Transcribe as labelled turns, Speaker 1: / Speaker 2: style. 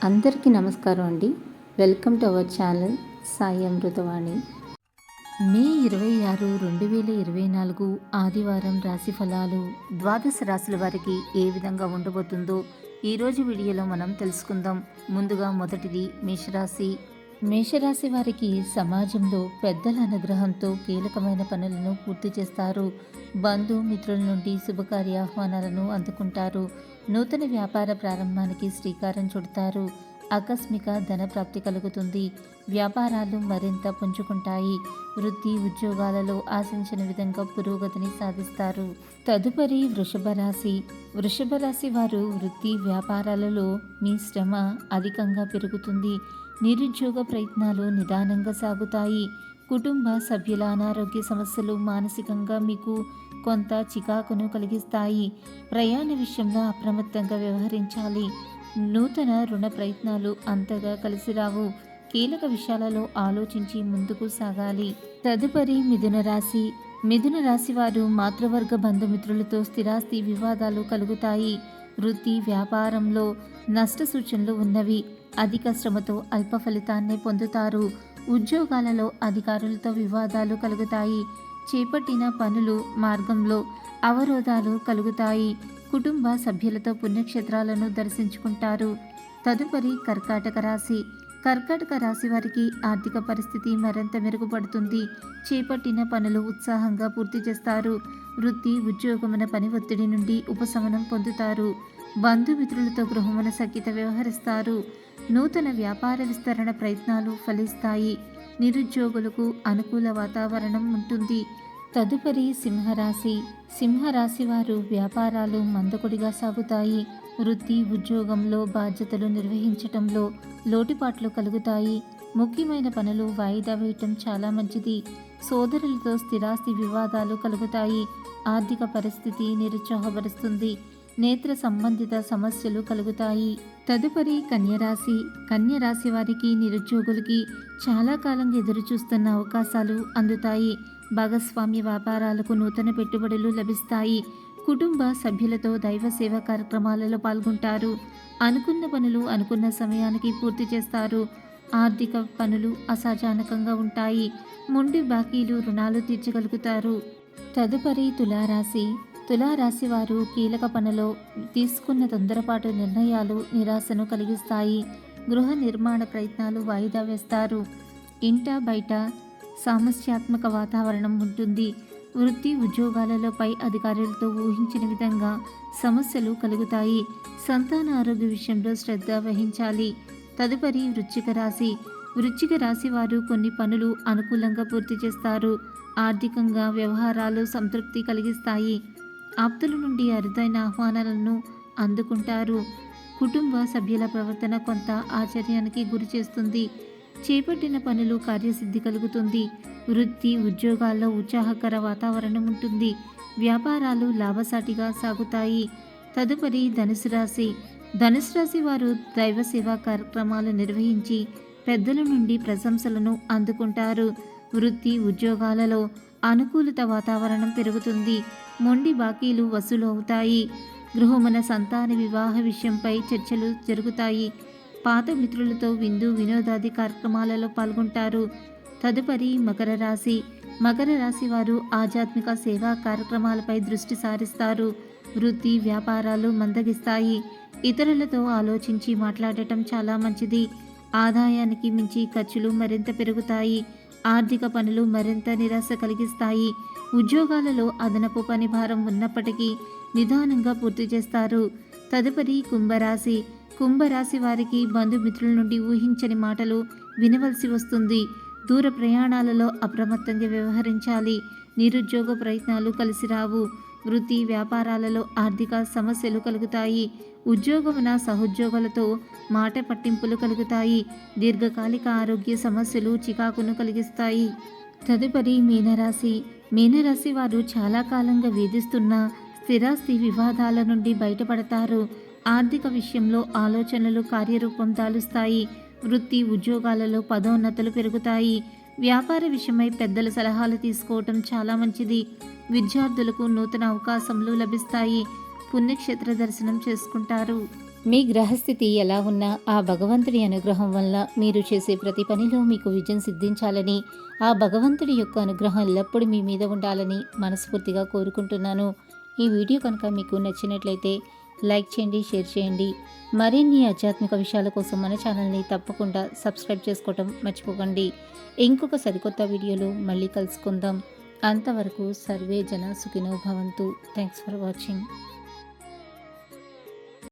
Speaker 1: అందరికీ నమస్కారం అండి. Welcome to our channel Sai Amritavani. May 26, 2024 ఆదివారం రాశి ఫలాలు ద్వాదశ రాశుల వారికి ఏ విధంగా ఉండబోతుందో ఈరోజు వీడియోలో మనం తెలుసుకుందాం. ముందుగా మొదటిది మేషరాశి. మేషరాశి వారికి సమాజంలో పెద్దల అనుగ్రహంతో కీలకమైన పనులను పూర్తి చేస్తారు. బంధుమిత్రుల నుండి శుభకార్య ఆహ్వానాలను అందుకుంటారు. నూతన వ్యాపార ప్రారంభానికి శ్రీకారం చుడతారు. ఆకస్మిక ధన ప్రాప్తి కలుగుతుంది. వ్యాపారాలు మరింత పుంజుకుంటాయి. వృత్తి ఉద్యోగాలలో ఆశించిన విధంగా పురోగతిని సాధిస్తారు. తదుపరి వృషభ రాశి. వృషభ రాశి వారు వృత్తి వ్యాపారాలలో మీ శ్రమ అధికంగా పెరుగుతుంది. నిరుద్యోగ ప్రయత్నాలు నిదానంగా సాగుతాయి. కుటుంబ సభ్యుల అనారోగ్య సమస్యలు మానసికంగా మీకు కొంత చికాకును కలిగిస్తాయి. ప్రయాణ విషయంలో అప్రమత్తంగా వ్యవహరించాలి. నూతన రుణ ప్రయత్నాలు అంతగా కలిసి రావు. కీలక విషయాలలో ఆలోచించి ముందుకు సాగాలి. తదుపరి మిథున రాశి. మిథున రాశి వారు మాతృవర్గ బంధుమిత్రులతో స్థిరాస్తి వివాదాలు కలుగుతాయి. వృత్తి వ్యాపారంలో నష్ట సూచనలు ఉన్నవి. అధిక శ్రమతో అల్ప ఫలితాన్ని పొందుతారు. ఉద్యోగాలలో అధికారులతో వివాదాలు కలుగుతాయి. చేపట్టిన పనులు మార్గంలో అవరోధాలు కలుగుతాయి. కుటుంబ సభ్యులతో పుణ్యక్షేత్రాలను దర్శించుకుంటారు. తదుపరి కర్కాటక రాశి. కర్కాటక రాశి వారికి ఆర్థిక పరిస్థితి మరింత మెరుగుపడుతుంది. చేపట్టిన పనులు ఉత్సాహంగా పూర్తి చేస్తారు. వృత్తి ఉద్యోగమున పని ఒత్తిడి నుండి ఉపశమనం పొందుతారు. బంధుమిత్రులతో గృహమున సఖ్యత వ్యవహరిస్తారు. నూతన వ్యాపార విస్తరణ ప్రయత్నాలు ఫలిస్తాయి. నిరుద్యోగులకు అనుకూల వాతావరణం ఉంటుంది. తదుపరి సింహరాశి. సింహరాశి వారు వ్యాపారాలు మందకొడిగా సాగుతాయి. వృత్తి ఉద్యోగంలో బాధ్యతలు నిర్వహించటంలో లోటుపాట్లు కలుగుతాయి. ముఖ్యమైన పనులు వాయిదా వేయటం చాలా మంచిది. సోదరులతో స్థిరాస్తి వివాదాలు కలుగుతాయి. ఆర్థిక పరిస్థితి నిరుత్సాహపరుస్తుంది. నేత్ర సంబంధిత సమస్యలు కలుగుతాయి. తదుపరి కన్యరాశి. కన్యరాశి వారికి నిరుద్యోగులకి చాలా కాలంగా ఎదురు చూస్తున్న అవకాశాలు అందుతాయి. భాగస్వామ్య వ్యాపారాలకు నూతన పెట్టుబడులు లభిస్తాయి. కుటుంబ సభ్యులతో దైవ సేవా కార్యక్రమాలలో పాల్గొంటారు. అనుకున్న పనులు అనుకున్న సమయానికి పూర్తి చేస్తారు. ఆర్థిక పనులు అసాధారణంగా ఉంటాయి. మొండి బాకీలు రుణాలు తీర్చగలుగుతారు. తదుపరి తులారాశి. తులారాశి వారు కీలక పనిలో తీసుకున్న తొందరపాటు నిర్ణయాలు నిరాశను కలిగిస్తాయి. గృహ నిర్మాణ ప్రయత్నాలు వాయిదా వేస్తారు. ఇంట బయట సమస్యాత్మక వాతావరణం ఉంటుంది. వృత్తి ఉద్యోగాలలో పై అధికారులతో ఊహించిన విధంగా సమస్యలు కలుగుతాయి. సంతాన ఆరోగ్య విషయంలో శ్రద్ధ వహించాలి. తదుపరి వృశ్చిక రాశి. వృశ్చిక రాశి వారు కొన్ని పనులు అనుకూలంగా పూర్తి చేస్తారు. ఆర్థికంగా వ్యవహారాలు సంతృప్తి కలిగిస్తాయి. ఆప్తుల నుండి అరుదైన ఆహ్వానాలను అందుకుంటారు. కుటుంబ సభ్యుల ప్రవర్తన కొంత ఆశ్చర్యానికి గురి చేస్తుంది. చేపట్టిన పనులు కార్యసిద్ధి కలుగుతుంది. వృత్తి ఉద్యోగాల్లో ఉత్సాహకర వాతావరణం ఉంటుంది. వ్యాపారాలు లాభసాటిగా సాగుతాయి. తదుపరి ధనుసు రాశి. ధనుసు రాశి వారు దైవ సేవా కార్యక్రమాలు నిర్వహించి పెద్దల నుండి ప్రశంసలను అందుకుంటారు. వృత్తి ఉద్యోగాలలో అనుకూలత వాతావరణం పెరుగుతుంది. మొండి బాకీలు వసూలు అవుతాయి. గృహమున సంతాన వివాహ విషయంపై చర్చలు జరుగుతాయి. పాత మిత్రులతో విందు వినోదాది కార్యక్రమాలలో పాల్గొంటారు. తదుపరి మకర రాశి. మకర రాశి వారు ఆధ్యాత్మిక సేవా కార్యక్రమాలపై దృష్టి సారిస్తారు. వృత్తి వ్యాపారాలు మందగిస్తాయి. ఇతరులతో ఆలోచించి మాట్లాడటం చాలా మంచిది. ఆదాయానికి మించి ఖర్చులు మరింత పెరుగుతాయి. ఆర్థిక పనులు మరింత నిరాశ కలిగిస్తాయి. ఉద్యోగాలలో అదనపు పని భారం ఉన్నప్పటికీ నిదానంగా పూర్తి చేస్తారు. తదుపరి కుంభరాశి. కుంభరాశి వారికి బంధుమిత్రుల నుండి ఊహించని మాటలు వినవలసి వస్తుంది. దూర ప్రయాణాలలో అప్రమత్తంగా వ్యవహరించాలి. నిరుద్యోగ ప్రయత్నాలు కలిసి రావు. వృత్తి వ్యాపారాలలో ఆర్థిక సమస్యలు కలుగుతాయి. ఉద్యోగమున సహోద్యోగులతో మాట పట్టింపులు కలుగుతాయి. దీర్ఘకాలిక ఆరోగ్య సమస్యలు చికాకును కలిగిస్తాయి. తదుపరి మీనరాశి. మీనరాశి వారు చాలా కాలంగా వేధిస్తున్న స్థిరాస్తి వివాదాల నుండి బయటపడతారు. ఆర్థిక విషయంలో ఆలోచనలు కార్యరూపం దాలుస్తాయి. వృత్తి ఉద్యోగాలలో పదోన్నతులు పెరుగుతాయి. వ్యాపార విషయమై పెద్దల సలహాలు తీసుకోవటం చాలా మంచిది. విద్యార్థులకు నూతన అవకాశములు లభిస్తాయి. పుణ్యక్షేత్ర దర్శనం చేసుకుంటారు. మీ గ్రహస్థితి ఎలా ఉన్నా ఆ భగవంతుడి అనుగ్రహం వల్ల మీరు చేసే ప్రతి పనిలో మీకు విజయం సిద్ధించాలని, ఆ భగవంతుడి యొక్క అనుగ్రహం ఎల్లప్పుడూ మీ మీద ఉండాలని మనస్ఫూర్తిగా కోరుకుంటున్నాను. ఈ వీడియో కనుక మీకు నచ్చినట్లయితే లైక్ చేయండి, షేర్ చేయండి. మరిన్ని ఆధ్యాత్మిక విషయాల కోసం మన ఛానల్ని తప్పకుండా సబ్స్క్రైబ్ చేసుకోవటం మర్చిపోకండి. ఇంకొక సరికొత్త వీడియోలో మళ్ళీ కలుసుకుందాం. అంతవరకు సర్వే జన సుఖినో భవంతు. Thanks for watching.